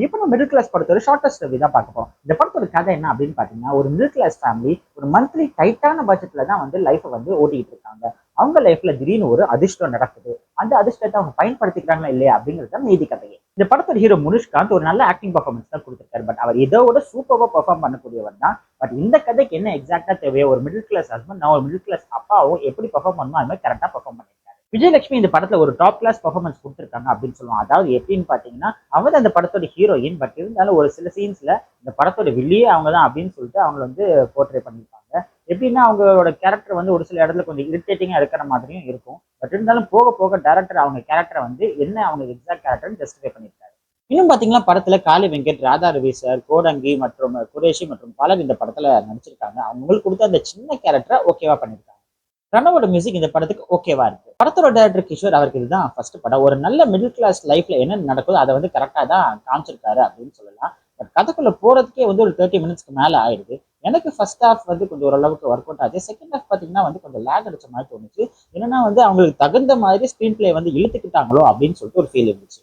இப்போ நம்ம middle class படத்தோட ஷார்ட்டஸ்ட் ரிவ்யூ தான் பார்க்க போறோம். இந்த படத்தோட கதை என்ன அப்படின்னு பார்த்தீங்கன்னா, ஒரு மிடில் கிளாஸ் ஃபேமிலி ஒரு மந்த்லி டைட்டான பட்ஜெட்ல தான் வந்து லைஃப்பை வந்து ஓட்டிட்டு இருக்காங்க. அவங்க லைஃப்ல திடீர்னு ஒரு அதிர்ஷ்டம் நடக்குது. அந்த அதிர்ஷ்டத்தை அவங்க பயன்படுத்திக்கிறாங்களா இல்லையா அப்படிங்கிறது தான் நீதி கதையே. இந்த படத்தோட ஹீரோ முனிஷ்காந்த் ஒரு நல்ல ஆக்டிங் பர்ஃபார்மன்ஸ் தான் கொடுத்திருக்காரு. பட் அவர் இதோட சூப்பராக பெர்ஃபார்ம் பண்ணக்கூடியவர் தான். பட் இந்த கதைக்கு என்ன எக்ஸாக்டா தேவையோ, ஒரு மிடில் கிளாஸ் ஹஸ்பண்ட் நான் ஒரு மிடில் கிளாஸ் அப்பாவும் எப்படி பெர்ஃபார்ம் பண்ணணும் அது மாதிரி கரெக்டா பெர்ஃபார்ம் பண்ணிருக்காரு. விஜயலட்சுமி இந்த படத்துல ஒரு டாப் கிளாஸ் பெர்ஃபார்மன்ஸ் கொடுத்துருக்காங்க அப்படின்னு சொல்லுவாங்க. அதாவது எப்படின்னு பாத்தீங்கன்னா, அவங்க அந்த படத்தோட ஹீரோயின். பட் இருந்தாலும் ஒரு சில சீன்ஸ்ல இந்த படத்தோட வில்லியே அவங்க தான் அப்படின்னு சொல்லிட்டு அவங்க வந்து போர்ட்ரே பண்ணியிருப்பாங்க. எப்படின்னா அவங்களோட கேரக்டர் வந்து ஒரு சில இடத்துல கொஞ்சம் இரிட்டேட்டிங்கா இருக்கிற மாதிரியும் இருக்கும். பட் இருந்தாலும் போக போக டேரக்டர் அவங்க கேரக்டரை வந்து என்ன அவங்க எக்ஸாக்ட் கேரக்டர் ஜஸ்டிஃபை பண்ணியிருக்காரு. இன்னும் பாத்தீங்கன்னா படத்துல காளி வெங்கட், ராதா ரவி சார், கோடங்கி மற்றும் குரேஷி மற்றும் பலர் இந்த படத்துல நடிச்சிருக்காங்க. அவங்களுக்கு கொடுத்த அந்த சின்ன கேரக்டரை ஓகேவா பண்ணியிருக்காங்க. பிரணவோட மியூசிக் இந்த படத்துக்கு ஓகேவா இருக்கு. படத்தோட டைரக்டர் கிஷோர் அவருக்கு இதுதான் ஃபர்ஸ்ட் படம். ஒரு நல்ல மிடில் கிளாஸ் லைஃப்ல என்ன நடக்குதோ அதை வந்து கரெக்டா தான் காமிச்சிருக்காரு அப்படின்னு சொல்லலாம். பட் கதைக்குள்ள போறதுக்கே வந்து ஒரு 30 மினிட்ஸ்க்கு மேல ஆயிடுது. எனக்கு ஃபர்ஸ்ட் ஹாஃப் வந்து கொஞ்சம் ஓரளவுக்கு ஒர்க் அவுட் ஆச்சு. செகண்ட் ஹாஃப் பாத்தீங்கன்னா வந்து கொஞ்சம் லேக் அடிச்ச மாதிரி தோணுச்சு. என்னன்னா வந்து அவங்களுக்கு தகுந்த மாதிரி ஸ்கிரீன் பிளே வந்து இழுத்துக்கிட்டாங்களோ அப்படின்னு சொல்லிட்டு ஒரு ஃபீல் இருந்துச்சு.